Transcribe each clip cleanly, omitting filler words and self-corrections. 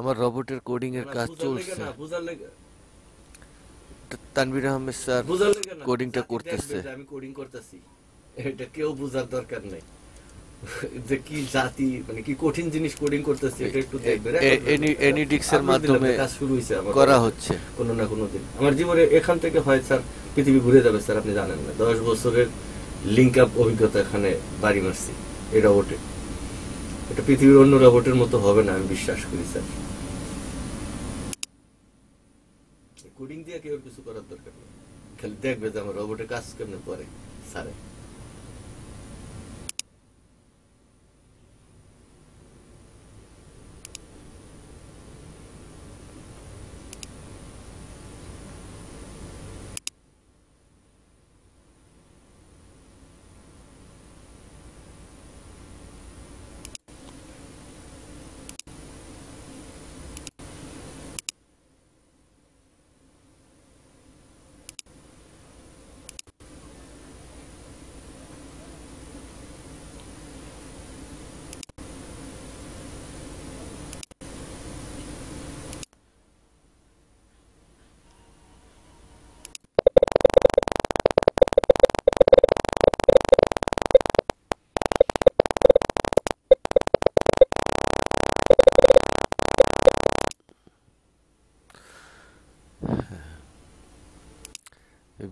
আমার রোবটের কোডিং এর কাজ চলছে। তানভীর আহমেদ স্যার কোডিংটা করতেছে। আমি কোডিং করতেছি, এটা কেউ বোঝার দরকার নাই যে কি জাতি, মানে কি কঠিন জিনিস কোডিং করতেছে, এটা একটু দেখবে। এনিডিক্স এর মাধ্যমে কাজ শুরু হয়েছে আমার করা হচ্ছে কোনো না কোনো দিন। আমার জীবনে এখান থেকে হয় স্যার পৃথিবী ঘুরে যাবে স্যার, আপনি জানেন না। 10 বছরের লিঙ্ক আপ অভিজ্ঞতা এখানে বাড়ি মারছি এই রোবটে। এটা পৃথিবীর অন্য রোবটের মতো হবে না, আমি বিশ্বাস করি স্যার। কোডিং দিয়ে কেউ কিছু করার দরকার নেই, খালি দেখবে যে আমার রোবটে কাজ কেমনে করে স্যারে।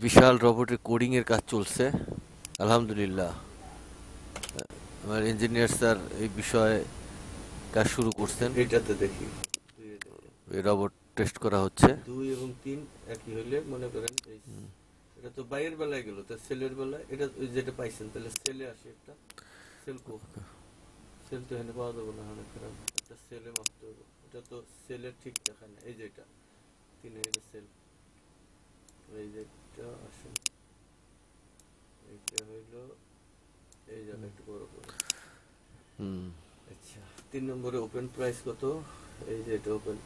বিশাল রোবটের কোডিং এর কাজ চলছে আলহামদুলিল্লাহ। আমার ইঞ্জিনিয়ার স্যার এই বিষয়ে কাজ শুরু করছেন। এটাতে দেখি এই রোবট টেস্ট করা হচ্ছে। 2 এবং 3 একই হইলে মনে করেন এটা তো বাইরের বেলায় গেল, তো সেলের বেলায় এটা যেটা পাইছেন তাহলে সেলে আসে একটা সেল কো সেল তো এখানে পাওয়া যাবে না, অনেক খারাপ। একটা সেলে মাপতে হবে, এটা তো সেলের ঠিক দেখায় না। এই যে এটা 3 এর সেল, এই যে এটা আসুন, এইটা হইলো এই জায়গা একটু বড় করে। আচ্ছা 3 নম্বরে ওপেন প্রাইস কত? এই যে এটা ওপেন।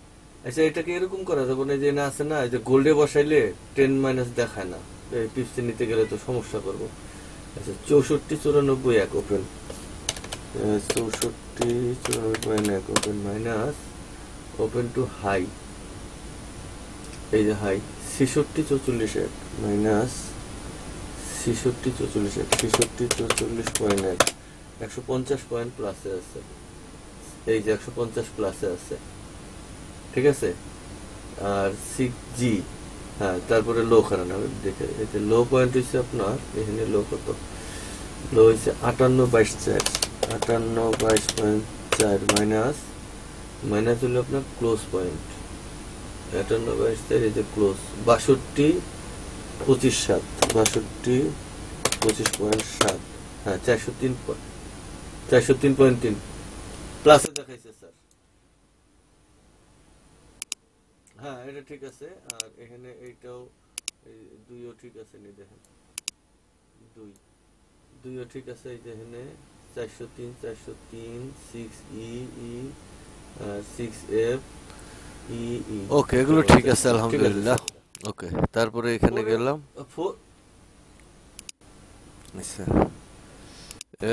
আচ্ছা এটাকে এরকম করা যাবে না যে না আছে না, যে গোল্ডে বসাইলে 10 মাইনাস দেখায় না, এই পিপসে নিতে গেলে তো সমস্যা করব। আচ্ছা 64 94 1 open, 64 94 1 open minus open to high, এই যে হাই 66 44 1 মাইনাস 66 44 1 66 44.1 150 পয়েন্ট প্লাসে আছে। এই যে 150 প্লাসে আছে, ঠিক আছে। আর 6G, হ্যাঁ তারপরে লো খারাপ হবে দেখে। এই যে লো পয়েন্ট হচ্ছে আপনার এখানে লো কত, লো হচ্ছে 58 22 4 58 22.4 মাইনাস মাইনাস হলো আপনার ক্লোজ পয়েন্ট 58 22 4, এই যে ক্লোজ 62 25 7 62 25.7, হ্যাঁ 403.3 প্লাসে দেখাইছে স্যার। হ্যাঁ এটা ঠিক আছে। আর এখানে এইটাও এই 2ও ঠিক আছে, নি দেখেন 2ও ঠিক আছে। এই যে এখানে 403 403 6E E 6F E E, ওকে এগুলো ঠিক আছে আলহামদুলিল্লাহ। ওকে তারপরে এখানে গেলাম। আচ্ছা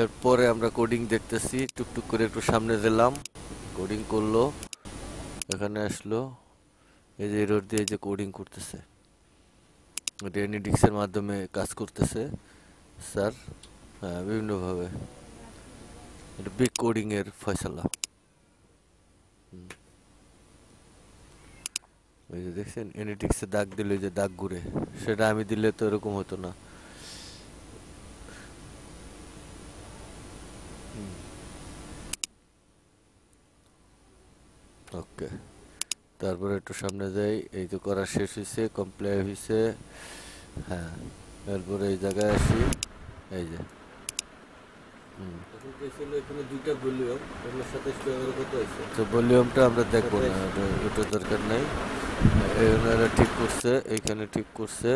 এরপরে আমরা কোডিং দেখতেছি, টুকটুক করে একটু সামনে দিলাম, কোডিং করলো, এখানে আসলো, এই যে এরর দিয়ে যে কোডিং করতেছে, এটা এনিডিক্স এর মাধ্যমে কাজ করতেছে স্যার। হ্যাঁ বিভিন্নভাবে এটা বিগ কোডিং এর ফয়সালা। ওই যে দেখছেন এনিডিক্স এ দাগ দিলে যে দাগ ঘুরে, সেটা আমি দিলে তো এরকম হতো না। ওকে তারপরে একটু সামনে যাই, এই তো করা শেষ হয়েছে, কমপ্লাই হয়েছে। হ্যাঁ এরপরে এই জায়গায় আসি, এই যে তো ভলিউমটা আমরা দেখবো না, ওটা দরকার নাই। এরা ঠিক করছে, এইখানে ঠিক করছে,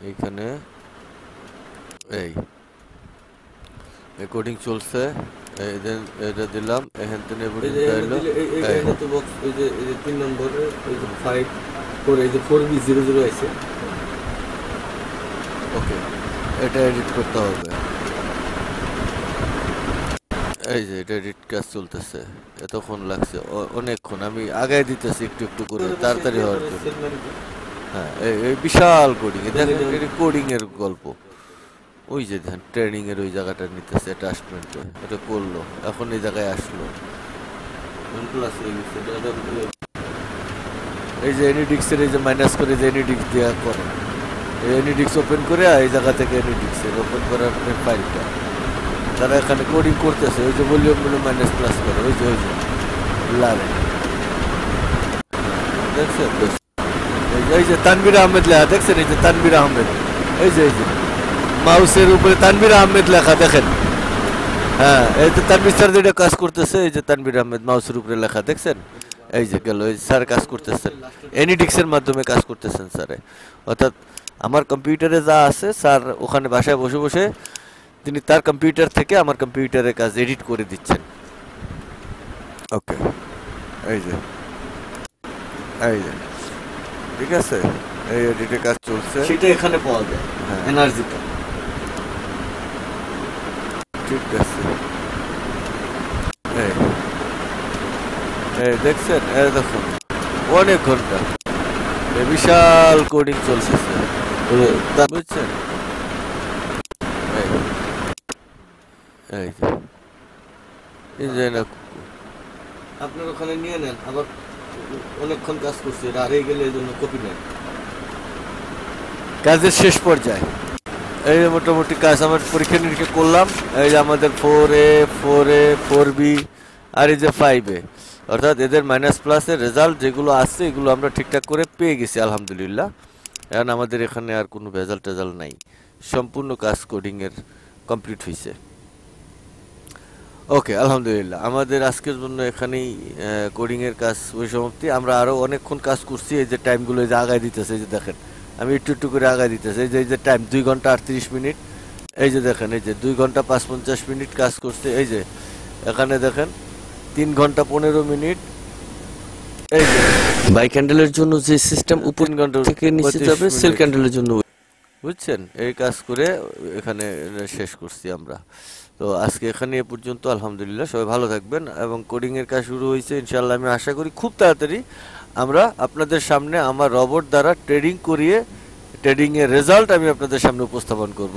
এইখানে এই রেকর্ডিং চলছে, এটা দিলাম এখান থেকে এই যে 3 নম্বরে এই যে 5 করে এই যে 4B00 আছে। ওকে এটা এডিট করতে হবে, এই যে এটা এডিট কাজ চলতেছে, এতক্ষণ লাগছে অনেকক্ষণ, আমি আগায় দিতেছি একটু একটু করে তাড়াতাড়ি হওয়ার জন্য। হ্যাঁ, এই বিশাল কোডিং, দেখেন এটা কোডিং এর গল্প। ওই যে ধ্যান ট্রেনিং এর ওই জায়গাটা নিতেছে অ্যাটাচমেন্টে, এটা করলো, এখন এই জায়গায় আসলো। এই যে এনিডিক্স এর এই যে মাইনাস করে যে এনিডিক্স দেওয়া করে, এই এনিডিক্স ওপেন করে এই জায়গা থেকে এনিডিক্স এর ওপেন করার ফাইলটা তারা এখানে কোডিং করতেছে। ওই যে ভলিউম গুলো মাইনাস প্লাস করে, ওই যে লালে দেখছেন, এই যে তানভীর আহমেদ লেখা দেখছেন, এই যে তানভীর আহমেদ, এই যে মাউসের উপরে তানভীর আহমেদ লেখা দেখেন। হ্যাঁ, এই যে তানভীর স্যার যেটা কাজ করতেছে, এই যে তানভীর আহমেদ মাউসের উপরে লেখা দেখছেন, এই যে গেল, এই স্যার কাজ করতেছেন এনিডিক্স এর মাধ্যমে কাজ করতেছেন স্যারে। অর্থাৎ আমার কম্পিউটারে যা আছে স্যার ওখানে বাসায় বসে বসে তিনি তার কম্পিউটার থেকে আমার কম্পিউটারে কাজ এডিট করে দিচ্ছেন। ওকে, এই যে ঠিক আছে, এই এডিটের কাজ চলছে, সেটা এখানে পাওয়া যায় এনার্জিটা। ঠিক আছে, এই দেখছেন, এই দেখুন অনেক ঘন্টা বিশাল কোডিং চলতেছে, বুঝছেন? এই যে না, আপনার ওখানে নিয়ে নেন, আবার অনেকক্ষণ কাজ করছে, এটা হারিয়ে গেলে এই জন্য কপি নেন। কাজের শেষ পর্যায়ে এই যে মোটামুটি কাজ আমার পরীক্ষা নিরীক্ষা করলাম। এই যে আমাদের 4A 4A 4B আর এই যে 5A, অর্থাৎ এদের মাইনাস প্লাসের রেজাল্ট যেগুলো আসছে এগুলো আমরা ঠিকঠাক করে পেয়ে গেছি আলহামদুলিল্লাহ। এখন আমাদের এখানে আর কোনো ভেজাল টেজাল নাই, সম্পূর্ণ কাজ কোডিংয়ের কমপ্লিট হয়েছে। ওকে, আলহামদুলিল্লাহ আমাদের আজকের জন্য এখানেই কোডিংয়ের কাজ ওই সমাপ্তি। আমরা আরও অনেকক্ষণ কাজ করছি, এই যে টাইমগুলো এই যে আগায় দিতেছে, এই যে দেখেন আমি একটু একটু করে আগায় দিতেছে, এই যে টাইম 2 ঘন্টা 38 মিনিট, এই যে দেখেন এই যে 2 ঘন্টা 55 মিনিট কাজ করছে, এই যে এখানে দেখেন 3 ঘন্টা 15 মিনিট, এই যে বাইক হ্যান্ডেলের জন্য যে সিস্টেম উপর থেকে নিচে যাবে, সেল হ্যান্ডেলের জন্য, বুঝছেন? এই কাজ করে এখানে শেষ করছি আমরা। তো আজকে এখানে এ পর্যন্ত, আলহামদুলিল্লাহ সবাই ভালো থাকবেন। এবং কোডিংয়ের কাজ শুরু হয়েছে ইনশাআল্লাহ, আমি আশা করি খুব তাড়াতাড়ি আমরা আপনাদের সামনে আমার রবট দ্বারা ট্রেডিং করিয়ে ট্রেডিংয়ের রেজাল্ট আমি আপনাদের সামনে উপস্থাপন করব।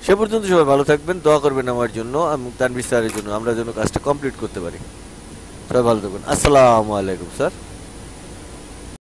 সে পর্যন্ত সবাই ভালো থাকবেন, দোয়া করবেন আমার জন্য এবং তানভীর স্যারের জন্য, আমরা যেন কাজটা কমপ্লিট করতে পারি। সবাই ভালো থাকবেন, আসসালামু আলাইকুম স্যার।